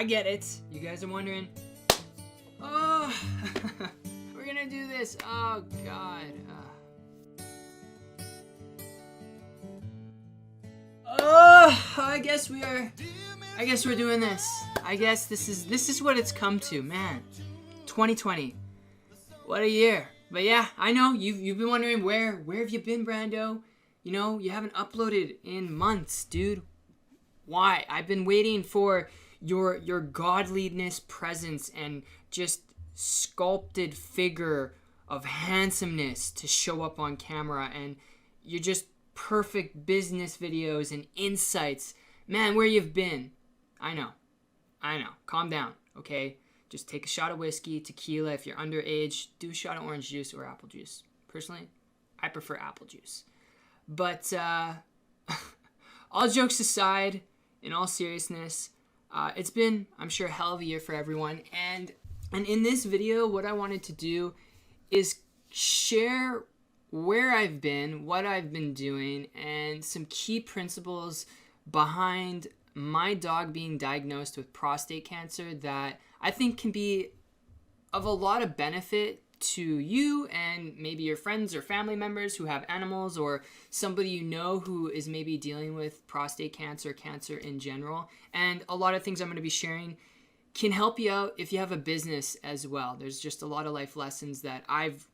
I get it. You guys are wondering, oh, we're gonna do this. Oh, God. I guess we're doing this. I guess this is what it's come to, man. 2020. What a year. But yeah, I know you've been wondering where have you been, Brando? You know, you haven't uploaded in months, dude. Why? I've been waiting for your godliness presence and just sculpted figure of handsomeness to show up on camera, and you're just perfect business videos and insights. Man, where you've been. I know. Calm down, okay? Just take a shot of whiskey, tequila. If you're underage, do a shot of orange juice or apple juice. Personally, I prefer apple juice. But all jokes aside, in all seriousness, it's been, I'm sure, a hell of a year for everyone. And in this video, what I wanted to do is share where I've been, what I've been doing, and some key principles behind my dog being diagnosed with prostate cancer that I think can be of a lot of benefit to you and maybe your friends or family members who have animals, or somebody you know who is maybe dealing with prostate cancer in general. And a lot of things I'm going to be sharing can help you out if you have a business as well. There's just a lot of life lessons that I've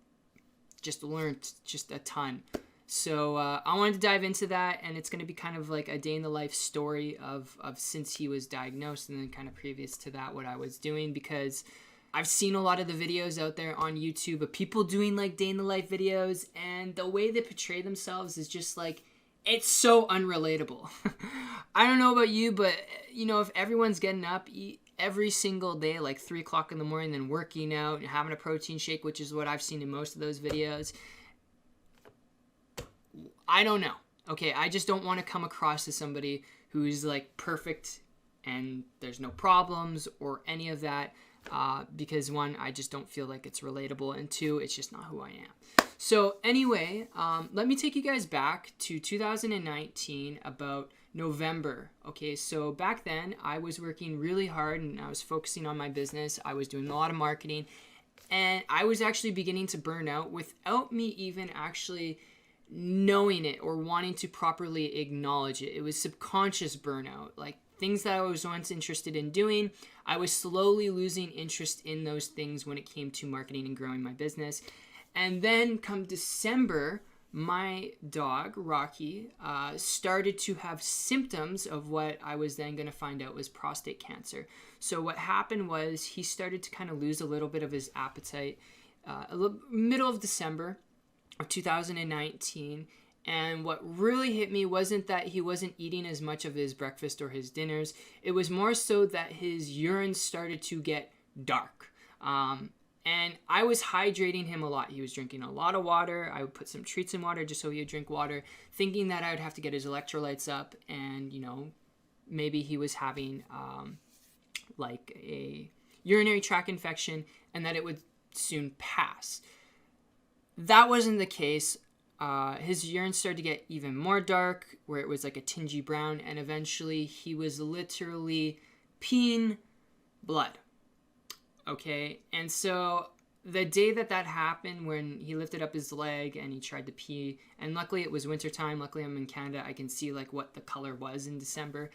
just learned just a ton. So I wanted to dive into that, and it's going to be kind of like a day in the life story of since he was diagnosed, and then kind of previous to that what I was doing, because I've seen a lot of the videos out there on YouTube of people doing like day in the life videos, and the way they portray themselves is just like, it's so unrelatable. I don't know about you, but you know, if everyone's getting up every single day, like 3 o'clock in the morning, then working out and having a protein shake, which is what I've seen in most of those videos, I don't know. Okay, I just don't want to come across as somebody who's like perfect and there's no problems or any of that, because one, I just don't feel like it's relatable, and two, it's just not who I am. So anyway, let me take you guys back to 2019, about November. Okay, so back then I was working really hard and I was focusing on my business. I was doing a lot of marketing, and I was actually beginning to burn out without me even actually knowing it or wanting to properly acknowledge it. It was subconscious burnout. Like things that I was once interested in doing, I was slowly losing interest in those things when it came to marketing and growing my business. And then come December, my dog, Rocky, started to have symptoms of what I was then going to find out was prostate cancer. So what happened was he started to kind of lose a little bit of his appetite middle of December of 2019. And what really hit me wasn't that he wasn't eating as much of his breakfast or his dinners. It was more so that his urine started to get dark. And I was hydrating him a lot. He was drinking a lot of water. I would put some treats in water just so he would drink water, thinking that I would have to get his electrolytes up, and, you know, maybe he was having like a urinary tract infection and that it would soon pass. That wasn't the case. His urine started to get even more dark, where it was like a tingy brown, and eventually he was literally peeing blood. Okay, and so the day that happened, when he lifted up his leg and he tried to pee, and luckily it was wintertime, luckily I'm in Canada, I can see like what the color was in December,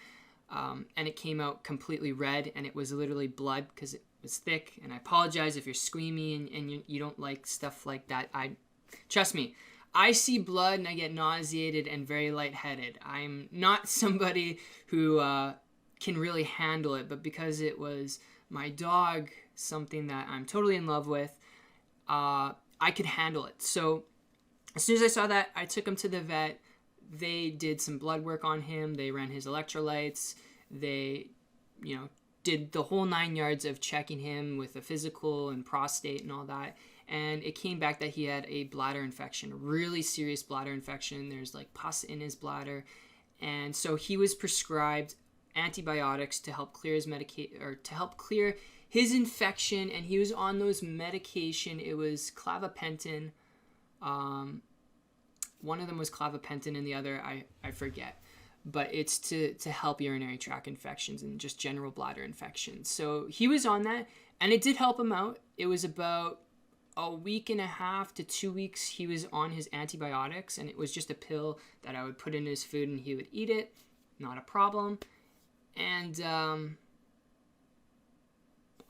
and it came out completely red, and it was literally blood because it was thick. And I apologize if you're squeamy and you don't like stuff like that. Trust me, I see blood and I get nauseated and very lightheaded. I'm not somebody who can really handle it, but because it was my dog, something that I'm totally in love with, I could handle it. So as soon as I saw that, I took him to the vet. They did some blood work on him. They ran his electrolytes. They, you know, did the whole 9 yards of checking him with a physical and prostate and all that. And it came back that he had a bladder infection, a really serious bladder infection. There's like pus in his bladder. And so he was prescribed antibiotics to help clear his to help clear his infection, and he was on those medication. It was clavapentin. One of them was clavapentin and the other I forget. but it's to help urinary tract infections and just general bladder infections. So he was on that, and it did help him out. It was about a week and a half to 2 weeks he was on his antibiotics, and it was just a pill that I would put in his food and he would eat it. Not a problem. And I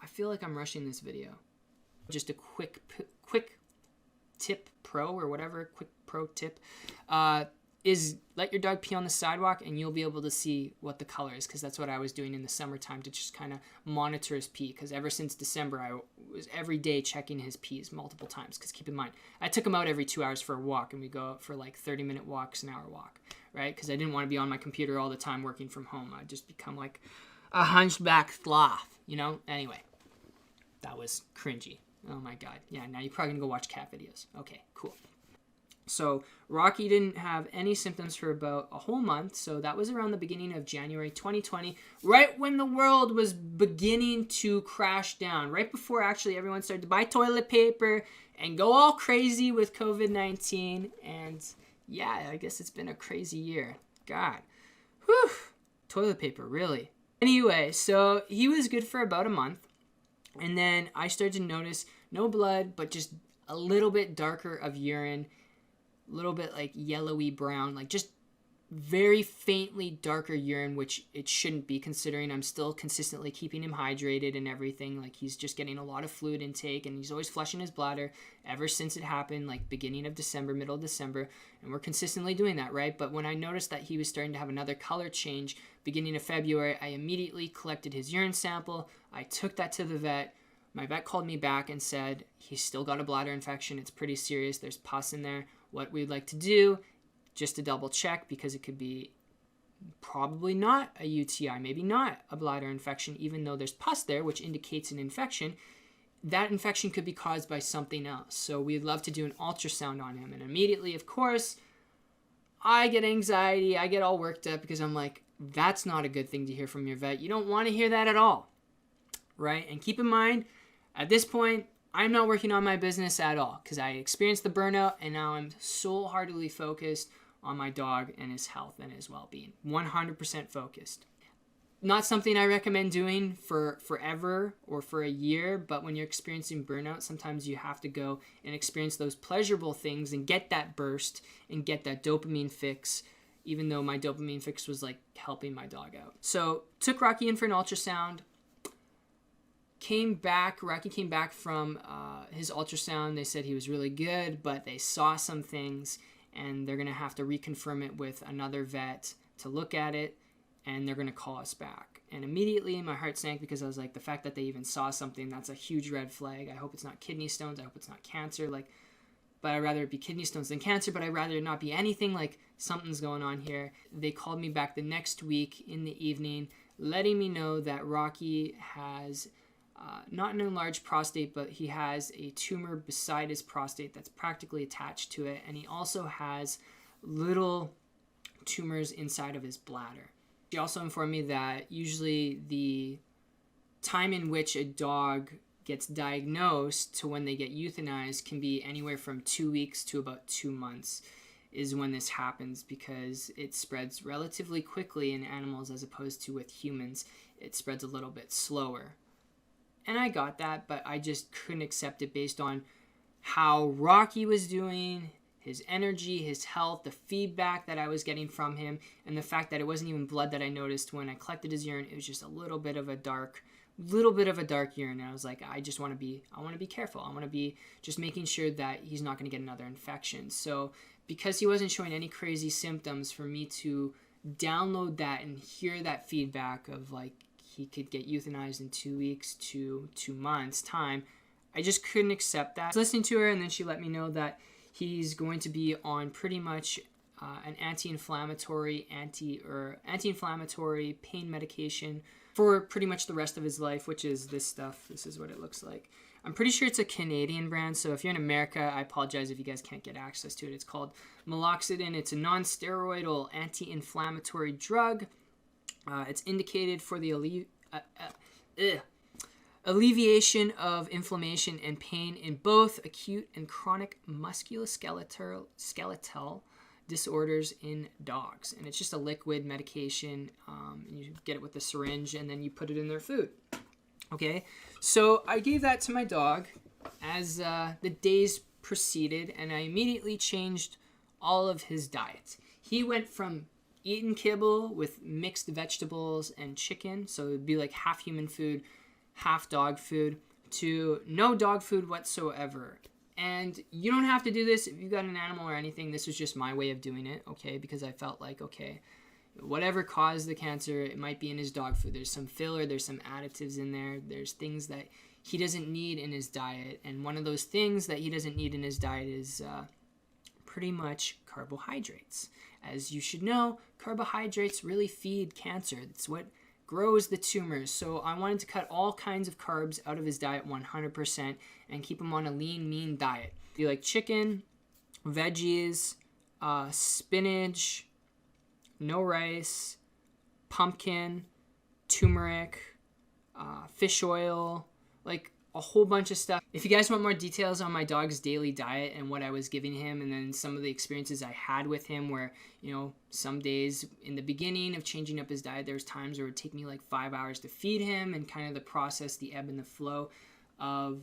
feel like I'm rushing this video. Just a quick tip pro or whatever, quick pro tip, is let your dog pee on the sidewalk and you'll be able to see what the color is, because that's what I was doing in the summertime to just kind of monitor his pee, because ever since December I was every day checking his pees multiple times, because keep in mind I took him out every 2 hours for a walk, and we go out for like 30-minute walks, an hour walk, right? Because I didn't want to be on my computer all the time working from home. I'd just become like a hunchback sloth, you know? Anyway, that was cringy. Oh my god. Yeah, now you're probably gonna go watch cat videos. Okay, cool. So Rocky didn't have any symptoms for about a whole month. So that was around the beginning of January 2020, right when the world was beginning to crash down, right before actually everyone started to buy toilet paper and go all crazy with COVID-19. And yeah, I guess it's been a crazy year. God. Whew. Toilet paper, really. Anyway, so he was good for about a month. And then I started to notice no blood, but just a little bit darker of urine, a little bit like yellowy brown, like just very faintly darker urine, which it shouldn't be considering I'm still consistently keeping him hydrated and everything. Like he's just getting a lot of fluid intake, and he's always flushing his bladder ever since it happened, like beginning of December, middle of December, and we're consistently doing that, right? But when I noticed that he was starting to have another color change beginning of February, I immediately collected his urine sample. I took that to the vet. My vet called me back and said, he's still got a bladder infection. It's pretty serious. There's pus in there. What we'd like to do, just to double check, because it could be probably not a UTI, maybe not a bladder infection, even though there's pus there, which indicates an infection. That infection could be caused by something else. So we'd love to do an ultrasound on him. And immediately, of course, I get anxiety. I get all worked up because I'm like, that's not a good thing to hear from your vet. You don't want to hear that at all, right? And keep in mind, at this point, I'm not working on my business at all because I experienced the burnout, and now I'm wholeheartedly focused on my dog and his health and his well-being. 100% focused. Not something I recommend doing for forever or for a year, but when you're experiencing burnout, sometimes you have to go and experience those pleasurable things and get that burst and get that dopamine fix, even though my dopamine fix was like helping my dog out. So took Rocky in for an ultrasound. Rocky came back from his ultrasound. They said he was really good, but they saw some things, and they're going to have to reconfirm it with another vet to look at it, and they're going to call us back. And immediately my heart sank, because I was like, the fact that they even saw something, that's a huge red flag. I hope it's not kidney stones. I hope it's not cancer. But I'd rather it be kidney stones than cancer, but I'd rather it not be anything. Like, something's going on here. They called me back the next week in the evening, letting me know that Rocky has not an enlarged prostate, but he has a tumor beside his prostate that's practically attached to it, and he also has little tumors inside of his bladder. She also informed me that usually the time in which a dog gets diagnosed to when they get euthanized can be anywhere from 2 weeks to about 2 months is when this happens, because it spreads relatively quickly in animals as opposed to with humans. It spreads a little bit slower. And I got that, but I just couldn't accept it based on how Rocky was doing, his energy, his health, the feedback that I was getting from him, and the fact that it wasn't even blood that I noticed when I collected his urine. It was just a little bit of a dark urine. And I was like, I want to be careful. I want to be just making sure that he's not going to get another infection. So because he wasn't showing any crazy symptoms, for me to download that and hear that feedback of like, he could get euthanized in 2 weeks to 2 months time, I just couldn't accept that. I was listening to her, and then she let me know that he's going to be on pretty much an anti-inflammatory pain medication for pretty much the rest of his life, which is this stuff. This is what it looks like. I'm pretty sure it's a Canadian brand, so if you're in America, I apologize if you guys can't get access to it. It's called meloxicam. It's a non-steroidal anti-inflammatory drug. It's indicated for the alleviation of inflammation and pain in both acute and chronic musculoskeletal disorders in dogs. And it's just a liquid medication. And you get it with a syringe and then you put it in their food. Okay, so I gave that to my dog as the days proceeded, and I immediately changed all of his diet. He went from eating kibble with mixed vegetables and chicken, so it would be like half human food, half dog food, to no dog food whatsoever. And you don't have to do this if you've got an animal or anything. This was just my way of doing it, okay? Because I felt like, okay, whatever caused the cancer, it might be in his dog food. There's some filler, there's some additives in there. There's things that he doesn't need in his diet. And one of those things that he doesn't need in his diet is pretty much carbohydrates. As you should know, carbohydrates really feed cancer. It's what grows the tumors. So I wanted to cut all kinds of carbs out of his diet 100% and keep him on a lean, mean diet. Be like chicken, veggies, spinach, no rice, pumpkin, turmeric, fish oil, like a whole bunch of stuff. If you guys want more details on my dog's daily diet and what I was giving him, and then some of the experiences I had with him where, you know, some days in the beginning of changing up his diet, there was times where it would take me like 5 hours to feed him, and kind of the process, the ebb and the flow of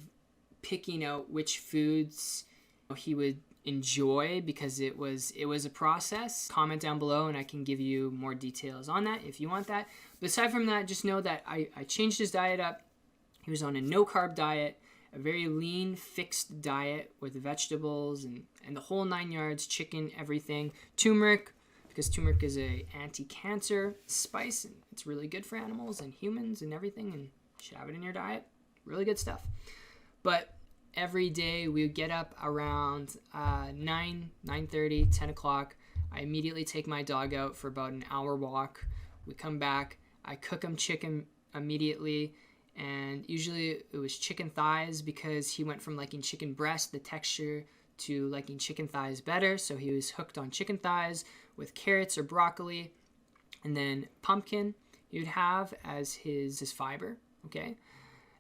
picking out which foods he would enjoy, because it was a process. Comment down below and I can give you more details on that if you want that. But aside from that, just know that I changed his diet up. He was on a no-carb diet, a very lean, fixed diet with vegetables and the whole 9 yards, chicken, everything. Turmeric, because turmeric is a anti-cancer spice, and it's really good for animals and humans and everything, and you should have it in your diet. Really good stuff. But every day we would get up around 9:30, 10 o'clock. I immediately take my dog out for about an hour walk. We come back. I cook him chicken immediately. And usually it was chicken thighs, because he went from liking chicken breast, the texture, to liking chicken thighs better. So he was hooked on chicken thighs with carrots or broccoli. And then pumpkin he would have as his fiber, okay?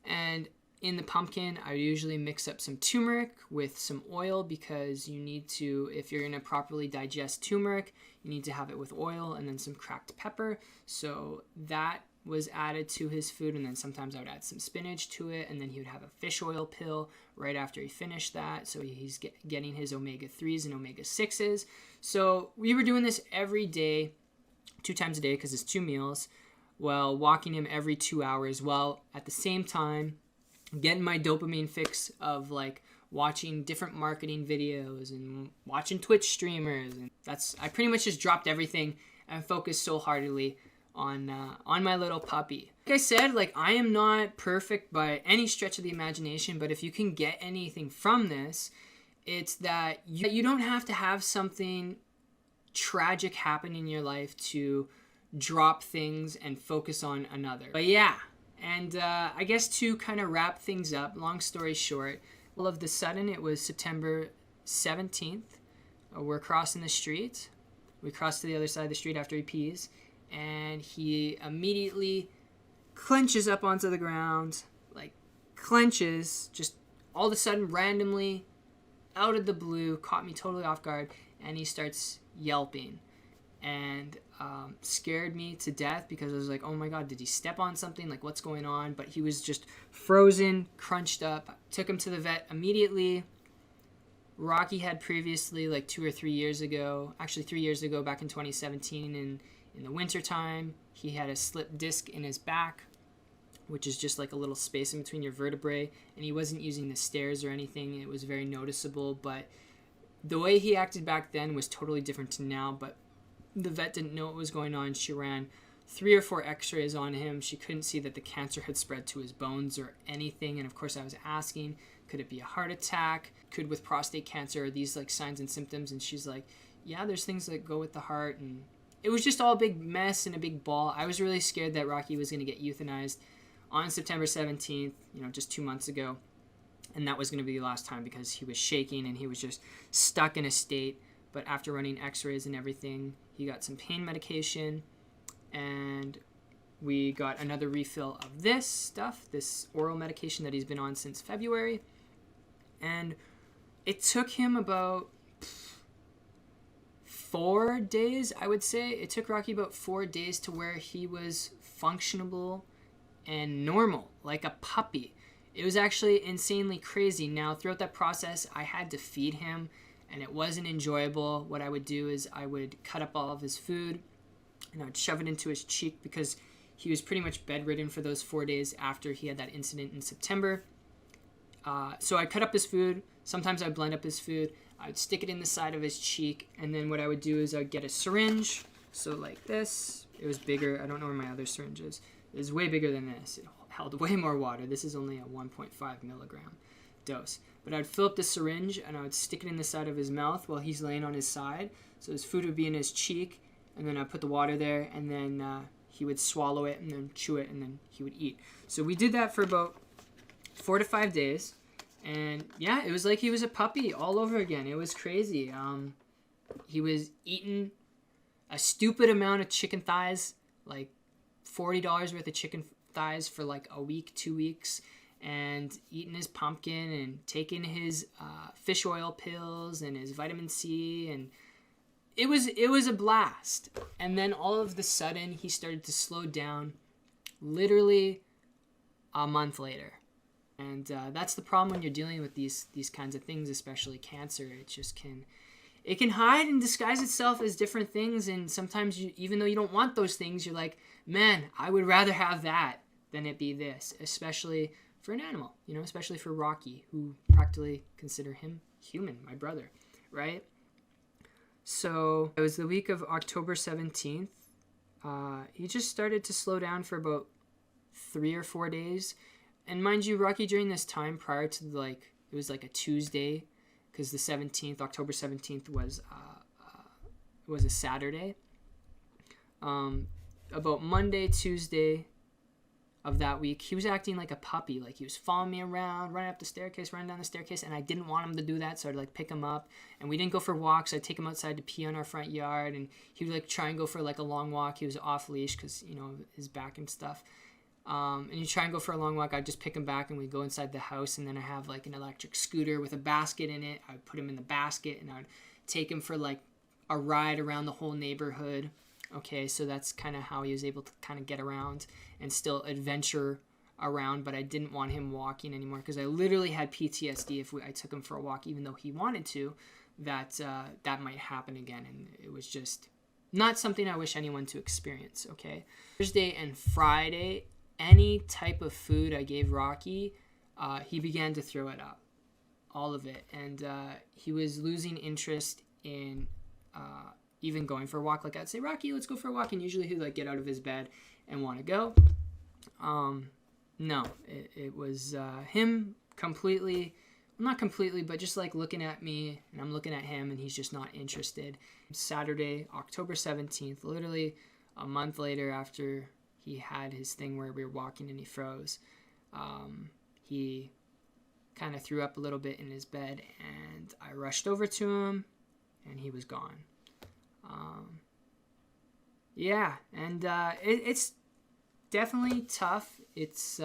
And in the pumpkin, I would usually mix up some turmeric with some oil, because you need to, if you're going to properly digest turmeric, you need to have it with oil, and then some cracked pepper. So that was added to his food, and then sometimes I would add some spinach to it, and then he would have a fish oil pill right after he finished that, so he's getting his omega-3s and omega-6s. So we were doing this every day, 2 times a day, because it's 2 meals, while walking him every 2 hours, while at the same time getting my dopamine fix of like watching different marketing videos and watching Twitch streamers. And I pretty much just dropped everything and focused so heartily on my little puppy. Like I said, like, I am not perfect by any stretch of the imagination, but if you can get anything from this, it's that you don't have to have something tragic happen in your life to drop things and focus on another. But yeah, and I guess to kind of wrap things up, long story short, all of the sudden it was September 17th. We're crossing the street. We cross to the other side of the street after he pees, and he immediately clenches up onto the ground, like clenches, just all of a sudden randomly out of the blue, caught me totally off guard, and he starts yelping and scared me to death, because I was like, oh my god, did he step on something? Like, what's going on? But he was just frozen, crunched up. Took him to the vet immediately. Rocky had previously, like 2 or 3 years ago, actually 3 years ago, back in 2017, in the wintertime, he had a slipped disc in his back, which is just like a little space in between your vertebrae, and he wasn't using the stairs or anything. It was very noticeable, but the way he acted back then was totally different to now. But the vet didn't know what was going on. She ran 3 or 4 x-rays on him. She couldn't see that the cancer had spread to his bones or anything. And of course I was asking, could it be a heart attack? Could with prostate cancer, are these like signs and symptoms? And she's like, yeah, there's things that go with the heart. And it was just all a big mess and a big ball. I was really scared that Rocky was going to get euthanized on September 17th, just 2 months ago. And that was going to be the last time, because he was shaking and he was just stuck in a state. But after running x-rays and everything, he got some pain medication, and we got another refill of this stuff, this oral medication that he's been on since February. And it took him about 4 days, I would say. It took Rocky about 4 days to where he was functionable and normal, like a puppy. It was actually insanely crazy. Now, throughout that process, I had to feed him, and it wasn't enjoyable. What I would do is I would cut up all of his food, and I would shove it into his cheek because he was pretty much bedridden for those 4 days after he had that incident in September. So I'd cut up his food. Sometimes I'd blend up his food. I'd stick it in the side of his cheek, and then what I would do is I'd get a syringe. So like this. It was bigger. I don't know where my other syringe is. It was way bigger than this. It held way more water. This is only a 1.5 milligram dose. But I'd fill up the syringe, and I would stick it in the side of his mouth while he's laying on his side. So his food would be in his cheek, and then I'd put the water there, and then he would swallow it and then chew it, and then he would eat. So we did that for about 4 to 5 days. And yeah, it was like he was a puppy all over again. It was crazy. He was eating a stupid amount of chicken thighs, like $40 worth of chicken thighs for like a week, 2 weeks, and eating his pumpkin and taking his fish oil pills and his vitamin C, and it was a blast. And then all of a sudden he started to slow down literally a month later. And that's the problem when you're dealing with these kinds of things, especially cancer. It can hide and disguise itself as different things, and sometimes even though you don't want those things, you're like, man, I would rather have that than it be this, especially for an animal, especially for Rocky, who practically consider him human, my brother, right? So it was the week of October 17th. He just started to slow down for about 3 or 4 days. And mind you, Rocky during this time prior to it was like a Tuesday, because the 17th, October 17th was a Saturday. About Monday, Tuesday of that week, he was acting like a puppy. Like he was following me around, running up the staircase, running down the staircase, and I didn't want him to do that, so I'd pick him up. And we didn't go for walks. I'd take him outside to pee on our front yard, and he would try and go for a long walk. He was off leash because his back and stuff. And you try and go for a long walk. I'd just pick him back, and we'd go inside the house, and then I have an electric scooter with a basket in it. I would put him in the basket, and I would take him for a ride around the whole neighborhood. Okay, so that's kind of how he was able to kind of get around and still adventure around, but I didn't want him walking anymore because I literally had PTSD if I took him for a walk, even though he wanted to, that might happen again, and it was just not something I wish anyone to experience, okay? Thursday and Friday, any type of food I gave Rocky, he began to throw it up, all of it, and he was losing interest in even going for a walk. Like I'd say, Rocky, let's go for a walk, and usually he'd get out of his bed and want to go. No, it was him completely, not completely, but just looking at me, and I'm looking at him, and he's just not interested. Saturday, October 17th, literally a month later after he had his thing where we were walking and he froze, he kind of threw up a little bit in his bed, and I rushed over to him, and he was gone. It's definitely tough. It's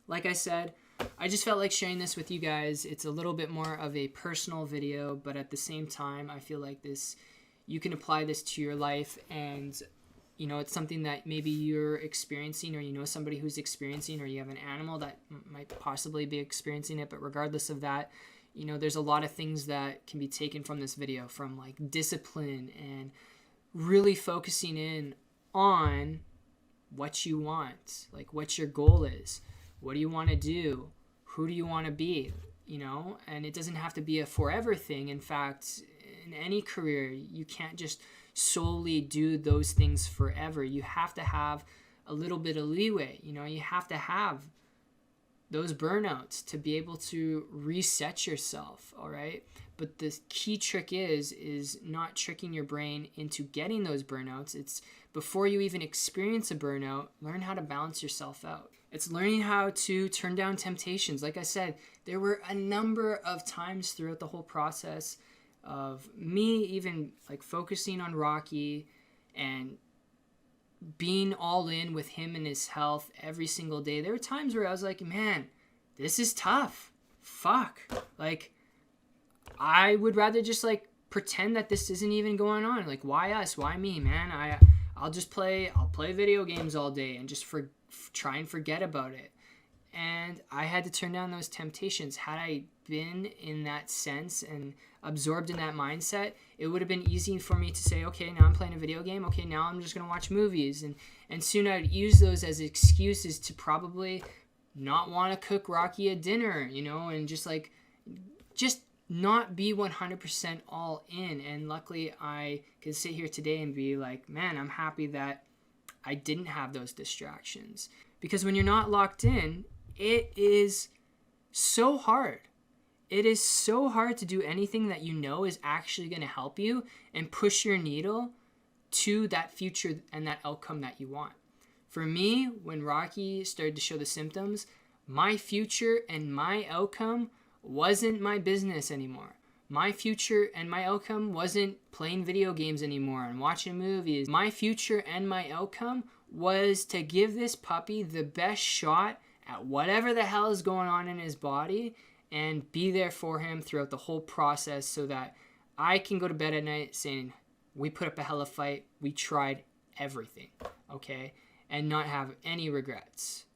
like I said, I just felt like sharing this with you guys. It's a little bit more of a personal video, but at the same time, I feel like you can apply this to your life, and it's something that maybe you're experiencing, or somebody who's experiencing, or you have an animal that might possibly be experiencing it. But regardless of that, there's a lot of things that can be taken from this video, from discipline and really focusing in on what you want, what your goal is, what do you want to do, who do you want to be, and it doesn't have to be a forever thing. In fact, in any career, you can't just solely do those things forever. You have to have a little bit of leeway. You have to have those burnouts to be able to reset yourself, all right? But the key trick is not tricking your brain into getting those burnouts. It's before you even experience a burnout, learn how to balance yourself out. It's learning how to turn down temptations. Like I said, there were a number of times throughout the whole process of me even focusing on Rocky and being all in with him and his health every single day. There were times where I was like, man, this is tough. Fuck. I would rather just pretend that this isn't even going on. Like, why us? Why me, man? I'll play video games all day and just try and forget about it. And I had to turn down those temptations. Had I been in that sense and absorbed in that mindset, it would have been easy for me to say, okay, now I'm playing a video game. Okay, now I'm just going to watch movies. And soon I'd use those as excuses to probably not want to cook Rocky a dinner, you know, and just not be 100% all in. And luckily I could sit here today and be like, man, I'm happy that I didn't have those distractions. Because when you're not locked in, it is so hard. It is so hard to do anything that you know is actually going to help you and push your needle to that future and that outcome that you want. For me, when Rocky started to show the symptoms, my future and my outcome wasn't my business anymore. My future and my outcome wasn't playing video games anymore and watching movies. My future and my outcome was to give this puppy the best shot at whatever the hell is going on in his body and be there for him throughout the whole process so that I can go to bed at night saying, we put up a hell of a fight, we tried everything, okay? And not have any regrets.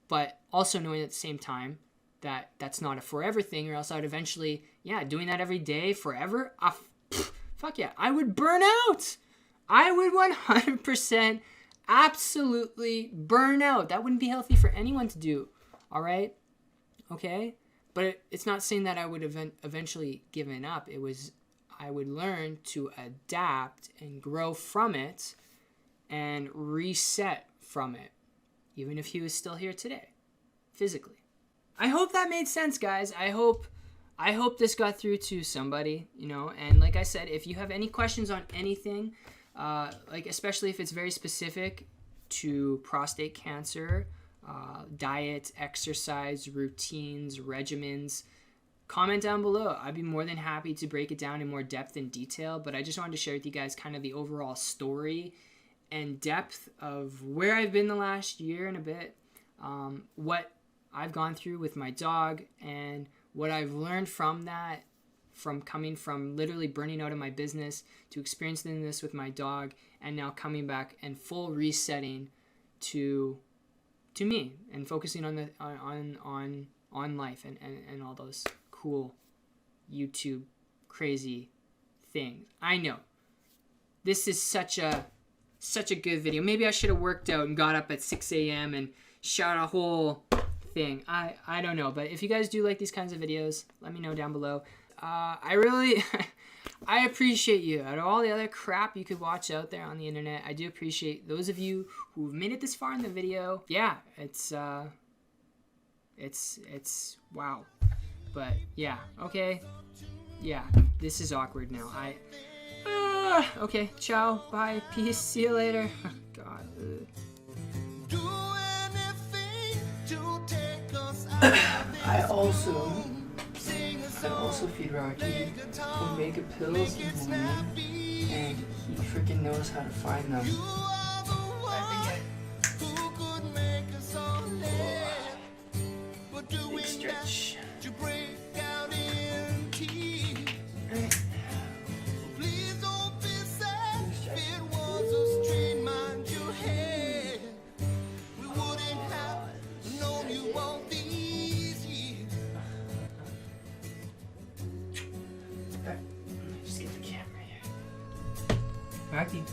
But also knowing at the same time that that's not a forever thing, or else I would eventually, doing that every day forever, fuck yeah, I would burn out. I would 100% absolutely burn out. That wouldn't be healthy for anyone to do, all right? Okay? But it's not saying that I would eventually given up. It was I would learn to adapt and grow from it and reset from it, even if he was still here today, physically. I hope that made sense, guys. I hope this got through to somebody, you know. And like I said, if you have any questions on anything, like especially if it's very specific to prostate cancer, diet, exercise, routines, regimens, comment down below. I'd be more than happy to break it down in more depth and detail, but I just wanted to share with you guys kind of the overall story and depth of where I've been the last year and a bit, what I've gone through with my dog, and what I've learned from that, from coming from literally burning out of my business to experiencing this with my dog, and now coming back and full resetting to me and focusing on the on life and all those cool YouTube crazy things. I know this is such a good video. Maybe I should have worked out and got up at 6 a.m. and shot a whole thing. I don't know, but if you guys do like these kinds of videos, let me know down below. I really I appreciate you. Out of all the other crap you could watch out there on the internet, I do appreciate those of you who've made it this far in the video. Yeah, it's wow. But yeah, okay. Yeah, this is awkward now. Okay, ciao, bye, peace, see you later. God. I also feed Rocky omega pills in the morning, and he freaking knows how to find them. Big stretch. Rocky.